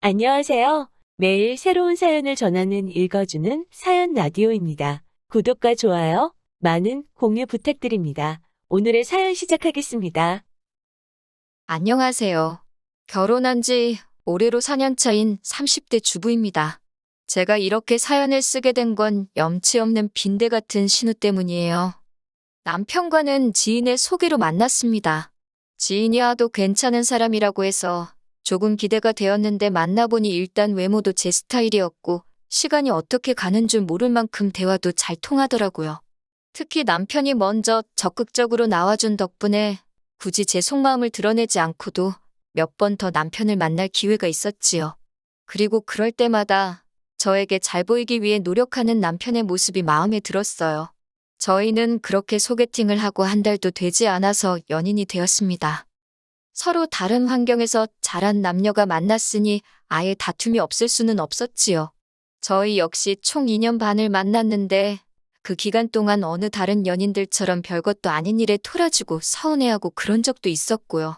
안녕하세요. 매일 새로운 사연을 전하는 읽어주는 사연 라디오입니다. 구독과 좋아요, 많은 공유 부탁드립니다. 오늘의 사연 시작하겠습니다. 안녕하세요. 결혼한 지 올해로 4년 차인 30대 주부입니다. 제가 이렇게 사연을 쓰게 된 건 염치 없는 빈대 같은 신우 때문이에요. 남편과는 지인의 소개로 만났습니다. 지인이 하도 괜찮은 사람이라고 해서 조금 기대가 되었는데 만나보니 일단 외모도 제 스타일이었고 시간이 어떻게 가는 줄 모를 만큼 대화도 잘 통하더라고요. 특히 남편이 먼저 적극적으로 나와준 덕분에 굳이 제 속마음을 드러내지 않고도 몇 번 더 남편을 만날 기회가 있었지요. 그리고 그럴 때마다 저에게 잘 보이기 위해 노력하는 남편의 모습이 마음에 들었어요. 저희는 그렇게 소개팅을 하고 한 달도 되지 않아서 연인이 되었습니다. 서로 다른 환경에서 자란 남녀가 만났으니 아예 다툼이 없을 수는 없었지요. 저희 역시 총 2년 반을 만났는데 그 기간 동안 어느 다른 연인들처럼 별것도 아닌 일에 토라지고 서운해하고 그런 적도 있었고요.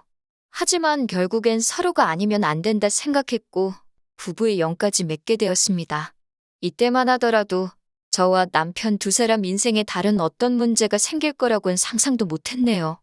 하지만 결국엔 서로가 아니면 안 된다 생각했고 부부의 영까지 맺게 되었습니다. 이때만 하더라도 저와 남편 두 사람 인생에 다른 어떤 문제가 생길 거라고는 상상도 못했네요.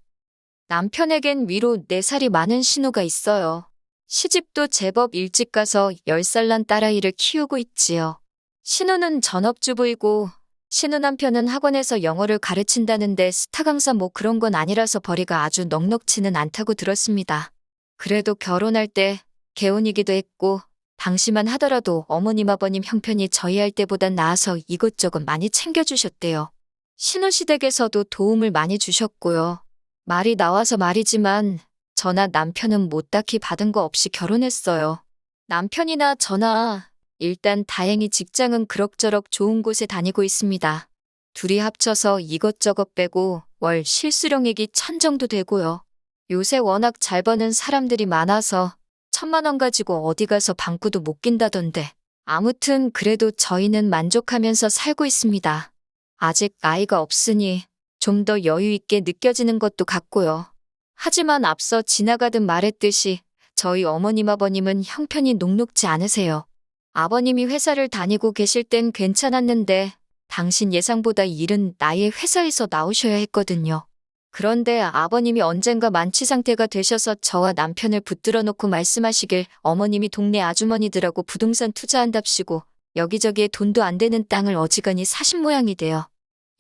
남편에겐 위로 4살이 많은 신우가 있어요. 시집도 제법 일찍 가서 10살 난 딸아이를 키우고 있지요. 신우는 전업주부이고 신우 남편은 학원에서 영어를 가르친다는데 스타 강사 뭐 그런 건 아니라서 벌이가 아주 넉넉지는 않다고 들었습니다. 그래도 결혼할 때 개혼이기도 했고 방시만 하더라도 어머님 아버님 형편이 저희 할 때보단 나아서 이것저것 많이 챙겨주셨대요. 신우 시댁에서도 도움을 많이 주셨고요. 말이 나와서 말이지만 저나 남편은 뭐 딱히 받은 거 없이 결혼했어요. 남편이나 저나 일단 다행히 직장은 그럭저럭 좋은 곳에 다니고 있습니다. 둘이 합쳐서 이것저것 빼고 월 실수령액이 1,000 정도 되고요. 요새 워낙 잘 버는 사람들이 많아서 1,000만 원 가지고 어디 가서 방구도 못 낀다던데. 아무튼 그래도 저희는 만족하면서 살고 있습니다. 아직 나이가 없으니 좀 더 여유 있게 느껴지는 것도 같고요. 하지만 앞서 지나가듯 말했듯이 저희 어머님 아버님은 형편이 녹록지 않으세요. 아버님이 회사를 다니고 계실 땐 괜찮았는데 당신 예상보다 이른 나이에 회사에서 나오셔야 했거든요. 그런데 아버님이 언젠가 만취 상태가 되셔서 저와 남편을 붙들어 놓고 말씀하시길 어머님이 동네 아주머니들하고 부동산 투자한답시고 여기저기에 돈도 안 되는 땅을 어지간히 사신 모양이 돼요.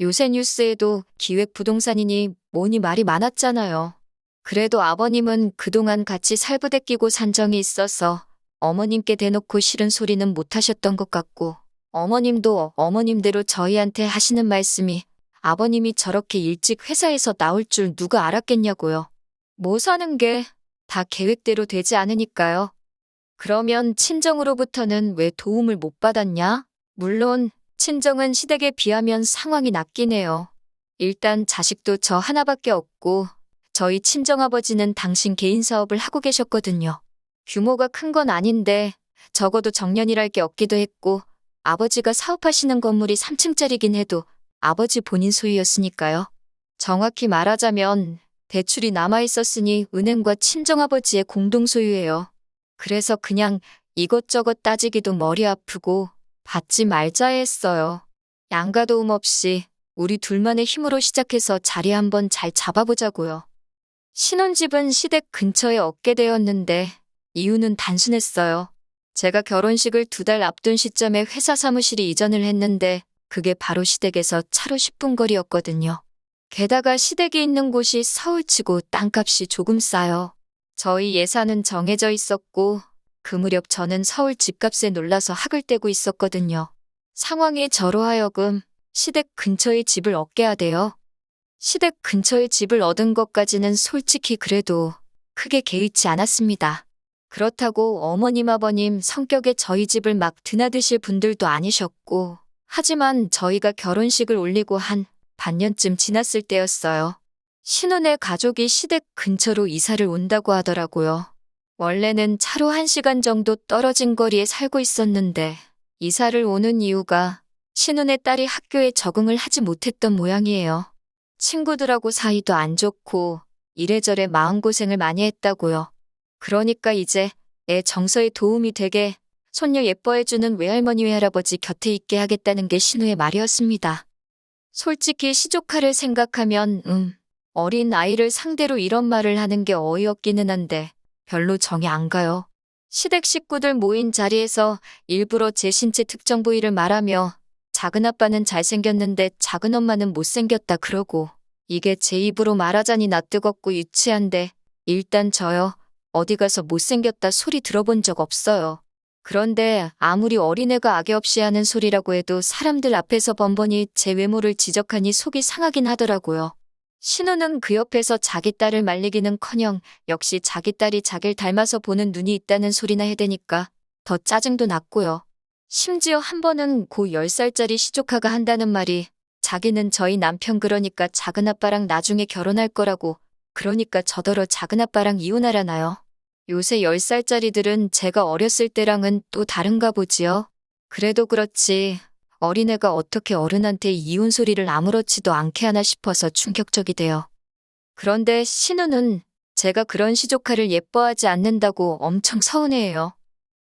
요새 뉴스에도 기획 부동산이니 뭐니 말이 많았잖아요. 그래도 아버님은 그동안 같이 살부대 끼고 산 정이 있어서 어머님께 대놓고 싫은 소리는 못 하셨던 것 같고 어머님도 어머님대로 저희한테 하시는 말씀이 아버님이 저렇게 일찍 회사에서 나올 줄 누가 알았겠냐고요. 뭐 사는 게 다 계획대로 되지 않으니까요. 그러면 친정으로부터는 왜 도움을 못 받았냐? 물론 친정은 시댁에 비하면 상황이 낫긴 해요. 일단 자식도 저 하나밖에 없고 저희 친정아버지는 당신 개인 사업을 하고 계셨거든요. 규모가 큰 건 아닌데 적어도 정년이랄 게 없기도 했고 아버지가 사업하시는 건물이 3층짜리긴 해도 아버지 본인 소유였으니까요. 정확히 말하자면 대출이 남아있었으니 은행과 친정아버지의 공동 소유예요. 그래서 그냥 이것저것 따지기도 머리 아프고 받지 말자 했어요. 양가 도움 없이 우리 둘만의 힘으로 시작해서 자리 한번 잘 잡아보자고요. 신혼집은 시댁 근처에 얻게 되었는데 이유는 단순했어요. 제가 결혼식을 2달 앞둔 시점에 회사 사무실이 이전을 했는데 그게 바로 시댁에서 차로 10분 거리였거든요. 게다가 시댁이 있는 곳이 서울치고 땅값이 조금 싸요. 저희 예산은 정해져 있었고 그 무렵 저는 서울 집값에 놀라서 학을 떼고 있었거든요. 상황이 저로 하여금 시댁 근처에 집을 얻게 하대요. 시댁 근처에 집을 얻은 것까지는 솔직히 그래도 크게 개의치 않았습니다. 그렇다고 어머님 아버님 성격에 저희 집을 막 드나드실 분들도 아니셨고 하지만 저희가 결혼식을 올리고 한 반년쯤 지났을 때였어요. 신혼의 가족이 시댁 근처로 이사를 온다고 하더라고요. 원래는 차로 1시간 정도 떨어진 거리에 살고 있었는데 이사를 오는 이유가 신혼의 딸이 학교에 적응을 하지 못했던 모양이에요. 친구들하고 사이도 안 좋고 이래저래 마음고생을 많이 했다고요. 그러니까 이제 애 정서에 도움이 되게 손녀 예뻐해주는 외할머니 외할아버지 곁에 있게 하겠다는 게 신우의 말이었습니다. 솔직히 시조카를 생각하면 어린 아이를 상대로 이런 말을 하는 게 어이없기는 한데 별로 정이 안 가요. 시댁 식구들 모인 자리에서 일부러 제 신체 특정 부위를 말하며 작은 아빠는 잘생겼는데 작은 엄마는 못생겼다 그러고 이게 제 입으로 말하자니 낯뜨겁고 유치한데 일단 저요. 어디 가서 못생겼다 소리 들어본 적 없어요. 그런데 아무리 어린애가 악의 없이 하는 소리라고 해도 사람들 앞에서 번번이 제 외모를 지적하니 속이 상하긴 하더라고요. 신우는 그 옆에서 자기 딸을 말리기는커녕 역시 자기 딸이 자기를 닮아서 보는 눈이 있다는 소리나 해대니까 더 짜증도 났고요. 심지어 한 번은 고 10살짜리 시조카가 한다는 말이 자기는 저희 남편 그러니까 작은아빠랑 나중에 결혼할 거라고 그러니까 저더러 작은아빠랑 이혼하라나요. 요새 10살짜리들은 제가 어렸을 때랑은 또 다른가 보지요. 그래도 그렇지 어린애가 어떻게 어른한테 이혼 소리를 아무렇지도 않게 하나 싶어서 충격적이대요. 그런데 신우는 제가 그런 시조카를 예뻐하지 않는다고 엄청 서운해해요.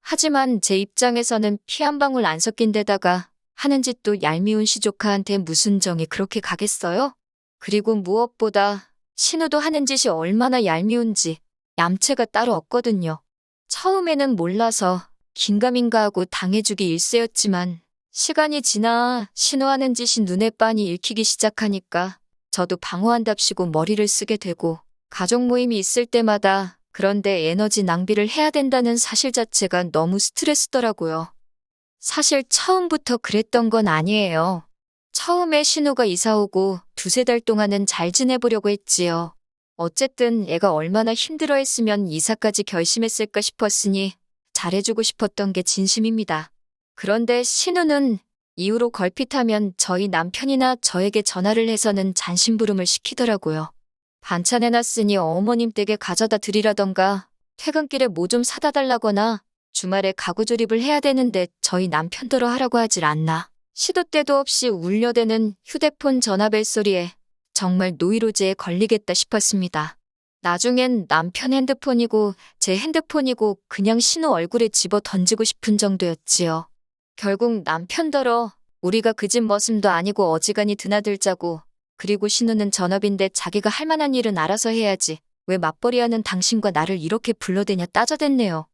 하지만 제 입장에서는 피 한 방울 안 섞인 데다가 하는 짓도 얄미운 시조카한테 무슨 정이 그렇게 가겠어요? 그리고 무엇보다 신우도 하는 짓이 얼마나 얄미운지 얌체가 따로 없거든요. 처음에는 몰라서 긴가민가 하고 당해주기 일쑤였지만 시간이 지나 신우하는 짓이 눈에 빤히 읽히기 시작하니까 저도 방어한답시고 머리를 쓰게 되고 가족 모임이 있을 때마다 그런데 에너지 낭비를 해야 된다는 사실 자체가 너무 스트레스더라고요. 사실 처음부터 그랬던 건 아니에요. 처음에 신우가 이사 오고 2~3달 동안은 잘 지내보려고 했지요. 어쨌든 애가 얼마나 힘들어했으면 이사까지 결심했을까 싶었으니 잘해주고 싶었던 게 진심입니다. 그런데 신우는 이후로 걸핏하면 저희 남편이나 저에게 전화를 해서는 잔심부름을 시키더라고요. 반찬 해놨으니 어머님 댁에 가져다 드리라던가 퇴근길에 뭐 좀 사다 달라거나 주말에 가구 조립을 해야 되는데 저희 남편더러 하라고 하질 않나. 시도 때도 없이 울려대는 휴대폰 전화벨 소리에 정말 노이로제에 걸리겠다 싶었습니다. 나중엔 남편 핸드폰이고 제 핸드폰이고 그냥 신우 얼굴에 집어 던지고 싶은 정도였지요. 결국 남편더러 우리가 그 집 머슴도 아니고 어지간히 드나들자고 그리고 신우는 전업인데 자기가 할 만한 일은 알아서 해야지 왜 맞벌이하는 당신과 나를 이렇게 불러대냐 따져댔네요.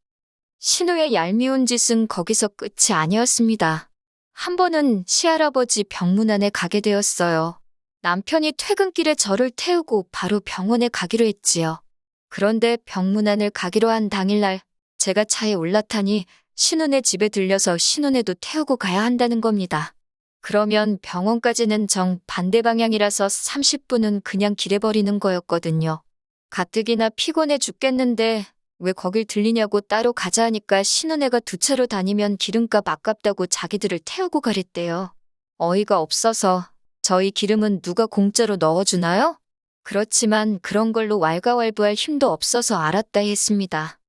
신우의 얄미운 짓은 거기서 끝이 아니었습니다. 한 번은 시할아버지 병문안에 가게 되었어요. 남편이 퇴근길에 저를 태우고 바로 병원에 가기로 했지요. 그런데 병문안을 가기로 한 당일날 제가 차에 올라타니 신우네 집에 들려서 신우네도 태우고 가야 한다는 겁니다. 그러면 병원까지는 정반대 방향이라서 30분은 그냥 길에 버리는 거였거든요. 가뜩이나 피곤해 죽겠는데 왜 거길 들리냐고 따로 가자 하니까 신우네가 2차로 다니면 기름값 아깝다고 자기들을 태우고 가랬대요. 어이가 없어서 저희 기름은 누가 공짜로 넣어주나요? 그렇지만 그런 걸로 왈가왈부할 힘도 없어서 알았다 했습니다.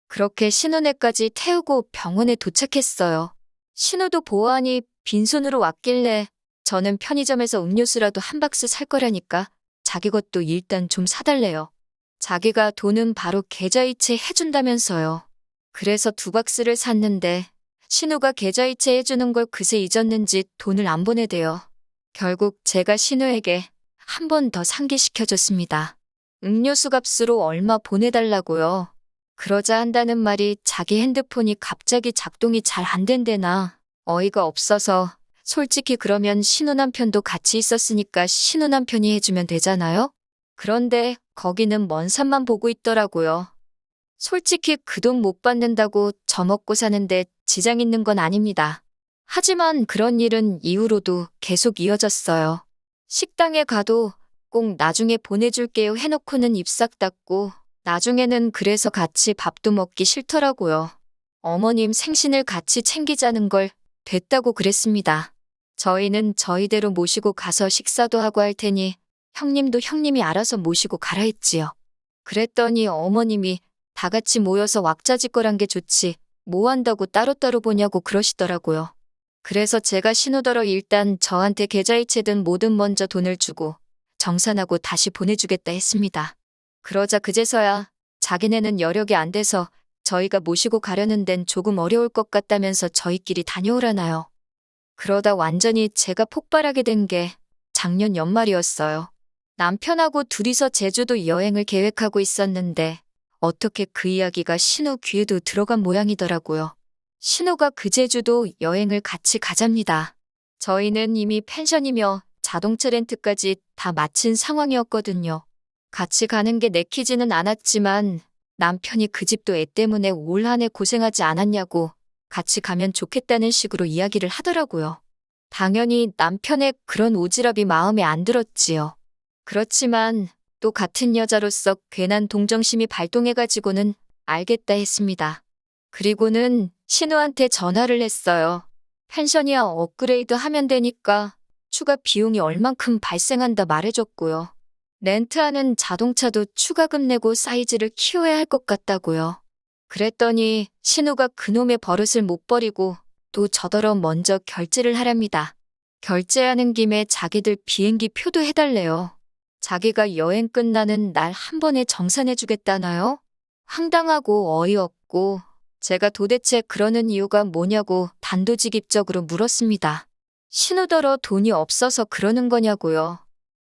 그렇게 신우네까지 태우고 병원에 도착했어요. 신우도 보아하니 빈손으로 왔길래 저는 편의점에서 음료수라도 한 박스 살 거라니까 자기 것도 일단 좀 사달래요. 자기가 돈은 바로 계좌이체 해준다면서요. 그래서 2박스를 샀는데 신우가 계좌이체 해주는 걸 그새 잊었는지 돈을 안 보내대요. 결국 제가 신우에게 한 번 더 상기시켜줬습니다. 음료수 값으로 얼마 보내달라고요. 그러자 한다는 말이 자기 핸드폰이 갑자기 작동이 잘 안 된대나 어이가 없어서 솔직히 그러면 신우 남편도 같이 있었으니까 신우 남편이 해주면 되잖아요? 그런데 거기는 먼 산만 보고 있더라고요. 솔직히 그 돈 못 받는다고 저 먹고 사는데 지장 있는 건 아닙니다. 하지만 그런 일은 이후로도 계속 이어졌어요. 식당에 가도 꼭 나중에 보내줄게요 해놓고는 입 싹 닫고 나중에는 그래서 같이 밥도 먹기 싫더라고요. 어머님 생신을 같이 챙기자는 걸 됐다고 그랬습니다. 저희는 저희대로 모시고 가서 식사도 하고 할 테니 형님도 형님이 알아서 모시고 가라 했지요. 그랬더니 어머님이 다 같이 모여서 왁자지껄한 게 좋지 뭐 한다고 따로따로 보냐고 그러시더라고요. 그래서 제가 신우더러 일단 저한테 계좌이체든 뭐든 먼저 돈을 주고 정산하고 다시 보내주겠다 했습니다. 그러자 그제서야 자기네는 여력이 안 돼서 저희가 모시고 가려는 데는 조금 어려울 것 같다면서 저희끼리 다녀오라나요. 그러다 완전히 제가 폭발하게 된 게 작년 연말이었어요. 남편하고 둘이서 제주도 여행을 계획하고 있었는데 어떻게 그 이야기가 신우 귀에도 들어간 모양이더라고요. 신우가 그 제주도 여행을 같이 가잡니다. 저희는 이미 펜션이며 자동차 렌트까지 다 마친 상황이었거든요. 같이 가는 게 내키지는 않았지만 남편이 그 집도 애 때문에 올 한 해 고생하지 않았냐고 같이 가면 좋겠다는 식으로 이야기를 하더라고요. 당연히 남편의 그런 오지랖이 마음에 안 들었지요. 그렇지만 또 같은 여자로서 괜한 동정심이 발동해가지고는 알겠다 했습니다. 그리고는 신우한테 전화를 했어요. 펜션이야 업그레이드 하면 되니까 추가 비용이 얼만큼 발생한다 말해줬고요. 렌트하는 자동차도 추가금 내고 사이즈를 키워야 할 것 같다고요. 그랬더니 신우가 그놈의 버릇을 못 버리고 또 저더러 먼저 결제를 하랍니다. 결제하는 김에 자기들 비행기 표도 해달래요. 자기가 여행 끝나는 날 한 번에 정산해주겠다나요? 황당하고 어이없고 제가 도대체 그러는 이유가 뭐냐고 단도직입적으로 물었습니다. 신우더러 돈이 없어서 그러는 거냐고요.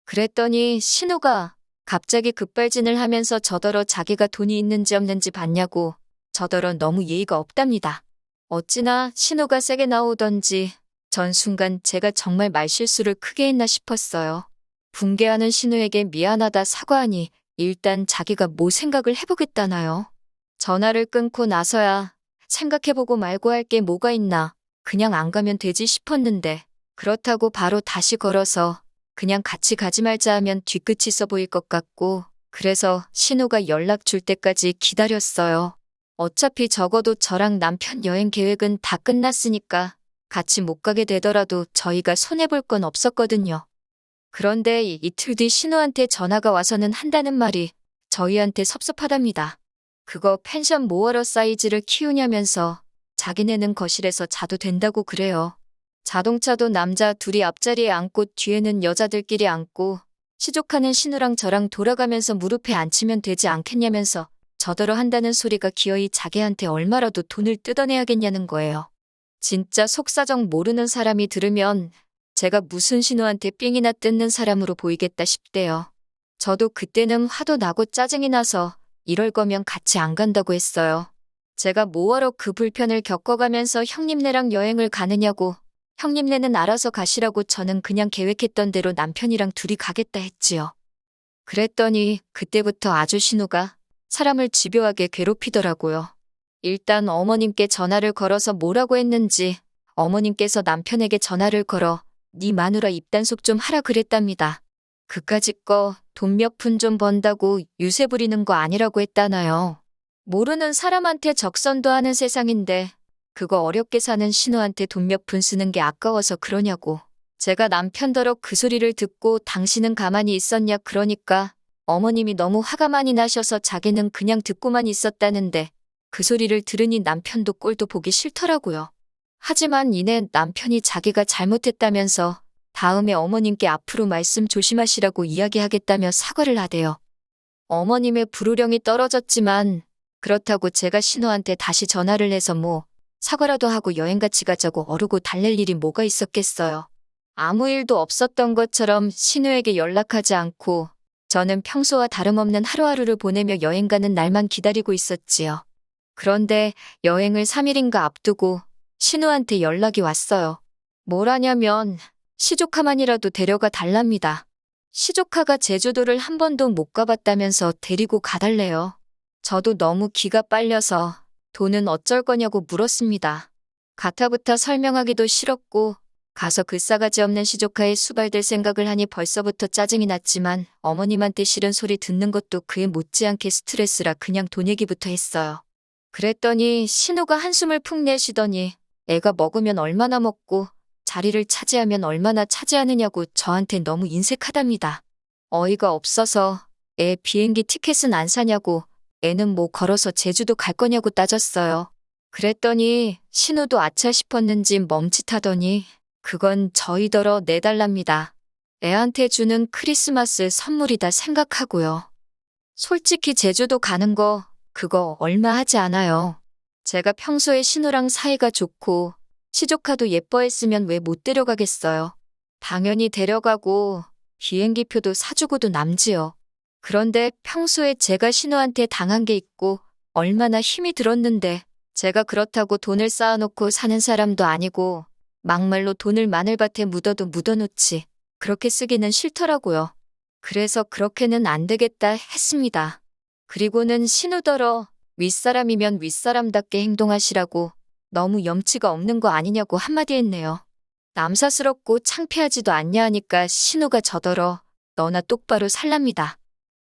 그랬더니 신우가 갑자기 급발진을 하면서 저더러 자기가 돈이 있는지 없는지 봤냐고 저더러 너무 예의가 없답니다. 어찌나 신우가 세게 나오던지 전 순간 제가 정말 말실수를 크게 했나 싶었어요. 붕괴하는 신우에게 미안하다 사과하니 일단 자기가 뭐 생각을 해보겠다나요. 전화를 끊고 나서야 생각해보고 말고 할 게 뭐가 있나 그냥 안 가면 되지 싶었는데 그렇다고 바로 다시 걸어서 그냥 같이 가지 말자 하면 뒤끝이 있어 보일 것 같고 그래서 신우가 연락 줄 때까지 기다렸어요. 어차피 적어도 저랑 남편 여행 계획은 다 끝났으니까 같이 못 가게 되더라도 저희가 손해볼 건 없었거든요. 그런데 이틀 뒤 신우한테 전화가 와서는 한다는 말이 저희한테 섭섭하답니다. 그거 펜션 뭐하러 사이즈를 키우냐면서 자기네는 거실에서 자도 된다고 그래요. 자동차도 남자 둘이 앞자리에 앉고 뒤에는 여자들끼리 앉고 시족하는 신우랑 저랑 돌아가면서 무릎에 앉히면 되지 않겠냐면서 저더러 한다는 소리가 기어이 자기한테 얼마라도 돈을 뜯어내야겠냐는 거예요. 진짜 속사정 모르는 사람이 들으면 제가 무슨 신우한테 삥이나 뜯는 사람으로 보이겠다 싶대요. 저도 그때는 화도 나고 짜증이 나서 이럴 거면 같이 안 간다고 했어요. 제가 뭐하러 그 불편을 겪어가면서 형님네랑 여행을 가느냐고 형님네는 알아서 가시라고 저는 그냥 계획했던 대로 남편이랑 둘이 가겠다 했지요. 그랬더니 그때부터 아주 신우가 사람을 집요하게 괴롭히더라고요. 일단 어머님께 전화를 걸어서 뭐라고 했는지 어머님께서 남편에게 전화를 걸어 네 마누라 입단속 좀 하라 그랬답니다. 그까짓 거 돈 몇 푼 좀 번다고 유세 부리는 거 아니라고 했다나요. 모르는 사람한테 적선도 하는 세상인데 그거 어렵게 사는 신우한테 돈 몇 푼 쓰는 게 아까워서 그러냐고. 제가 남편더러 그 소리를 듣고 당신은 가만히 있었냐 그러니까 어머님이 너무 화가 많이 나셔서 자기는 그냥 듣고만 있었다는데 그 소리를 들으니 남편도 꼴도 보기 싫더라고요. 하지만 이내 남편이 자기가 잘못했다면서 다음에 어머님께 앞으로 말씀 조심하시라고 이야기하겠다며 사과를 하대요. 어머님의 불호령이 떨어졌지만 그렇다고 제가 신우한테 다시 전화를 해서 뭐 사과라도 하고 여행 같이 가자고 어르고 달랠 일이 뭐가 있었겠어요. 아무 일도 없었던 것처럼 신우에게 연락하지 않고 저는 평소와 다름없는 하루하루를 보내며 여행 가는 날만 기다리고 있었지요. 그런데 여행을 3일인가 앞두고 신우한테 연락이 왔어요. 뭐라냐면 시조카만이라도 데려가 달랍니다. 시조카가 제주도를 한 번도 못 가봤다면서 데리고 가달래요. 저도 너무 기가 빨려서 돈은 어쩔 거냐고 물었습니다. 가타부타 설명하기도 싫었고 가서 그 싸가지 없는 시조카에 수발될 생각을 하니 벌써부터 짜증이 났지만 어머님한테 싫은 소리 듣는 것도 그에 못지않게 스트레스라 그냥 돈 얘기부터 했어요. 그랬더니 신우가 한숨을 푹 내쉬더니 애가 먹으면 얼마나 먹고 자리를 차지하면 얼마나 차지하느냐고 저한테 너무 인색하답니다. 어이가 없어서 애 비행기 티켓은 안 사냐고 애는 뭐 걸어서 제주도 갈 거냐고 따졌어요. 그랬더니 신우도 아차 싶었는지 멈칫하더니 그건 저희더러 내달랍니다. 애한테 주는 크리스마스 선물이다 생각하고요. 솔직히 제주도 가는 거 그거 얼마 하지 않아요. 제가 평소에 신우랑 사이가 좋고 시조카도 예뻐했으면 왜 못 데려가겠어요. 당연히 데려가고 비행기표도 사주고도 남지요. 그런데 평소에 제가 신우한테 당한 게 있고 얼마나 힘이 들었는데 제가 그렇다고 돈을 쌓아놓고 사는 사람도 아니고 막말로 돈을 마늘밭에 묻어도 묻어놓지. 그렇게 쓰기는 싫더라고요. 그래서 그렇게는 안 되겠다 했습니다. 그리고는 신우더러 윗사람이면 윗사람답게 행동하시라고 너무 염치가 없는 거 아니냐고 한마디 했네요. 남사스럽고 창피하지도 않냐 하니까 신우가 저더러 너나 똑바로 살랍니다.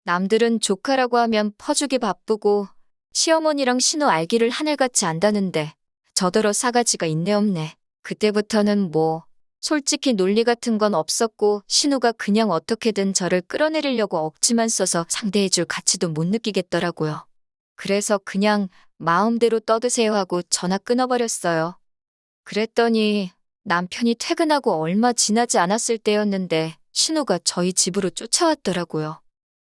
남들은 조카라고 하면 퍼주기 바쁘고 시어머니랑 신우 알기를 하늘같이 안다는데 저더러 싸가지가 있네 없네. 그때부터는 뭐 솔직히 논리 같은 건 없었고 신우가 그냥 어떻게든 저를 끌어내리려고 억지만 써서 상대해줄 가치도 못 느끼겠더라고요. 그래서 그냥 마음대로 떠드세요 하고 전화 끊어버렸어요. 그랬더니 남편이 퇴근하고 얼마 지나지 않았을 때였는데 신우가 저희 집으로 쫓아왔더라고요.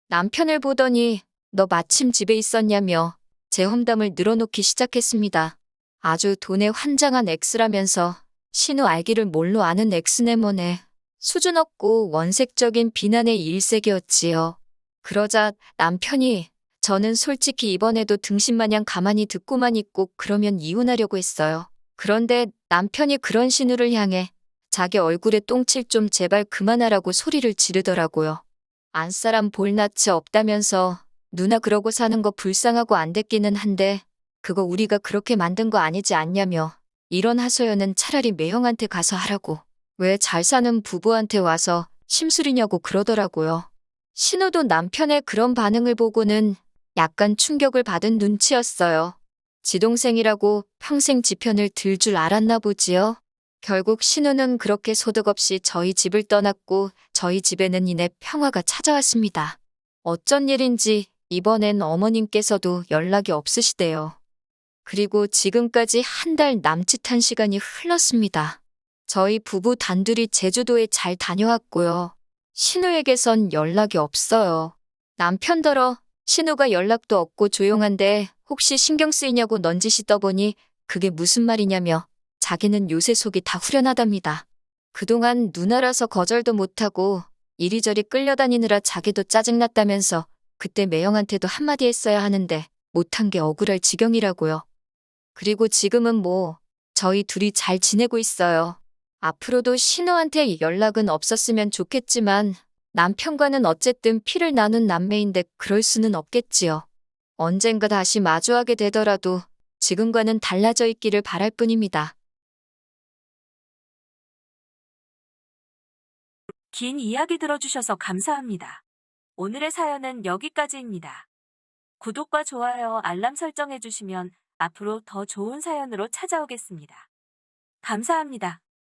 남편을 보더니 너 마침 집에 있었냐며 제 험담을 늘어놓기 시작했습니다. 아주 돈에 환장한 X라면서 신우 알기를 뭘로 아는 X네 뭐네. 수준 없고 원색적인 비난의 일색이었지요. 그러자 남편이 저는 솔직히 이번에도 등신마냥 가만히 듣고만 있고 그러면 이혼하려고 했어요. 그런데 남편이 그런 신우를 향해 자기 얼굴에 똥칠 좀 제발 그만하라고 소리를 지르더라고요. 안사람 볼낯이 없다면서 누나 그러고 사는 거 불쌍하고 안 됐기는 한데 그거 우리가 그렇게 만든 거 아니지 않냐며 이런 하소연은 차라리 매형한테 가서 하라고 왜 잘 사는 부부한테 와서 심술이냐고 그러더라고요. 신우도 남편의 그런 반응을 보고는 약간 충격을 받은 눈치였어요. 지 동생이라고 평생 지 편을 들 줄 알았나 보지요. 결국 신우는 그렇게 소득 없이 저희 집을 떠났고 저희 집에는 이내 평화가 찾아왔습니다. 어쩐 일인지 이번엔 어머님께서도 연락이 없으시대요. 그리고 지금까지 한 달 남짓한 시간이 흘렀습니다. 저희 부부 단둘이 제주도에 잘 다녀왔고요. 신우에게선 연락이 없어요. 남편더러 신우가 연락도 없고 조용한데 혹시 신경 쓰이냐고 넌지시 떠보니 그게 무슨 말이냐며 자기는 요새 속이 다 후련하답니다. 그동안 누나라서 거절도 못하고 이리저리 끌려다니느라 자기도 짜증났다면서 그때 매형한테도 한마디 했어야 하는데 못한 게 억울할 지경이라고요. 그리고 지금은 뭐 저희 둘이 잘 지내고 있어요. 앞으로도 신우한테 연락은 없었으면 좋겠지만 남편과는 어쨌든 피를 나눈 남매인데 그럴 수는 없겠지요. 언젠가 다시 마주하게 되더라도 지금과는 달라져 있기를 바랄 뿐입니다. 긴 이야기 들어주셔서 감사합니다. 오늘의 사연은 여기까지입니다. 구독과 좋아요, 알람 설정해주시면 앞으로 더 좋은 사연으로 찾아오겠습니다. 감사합니다.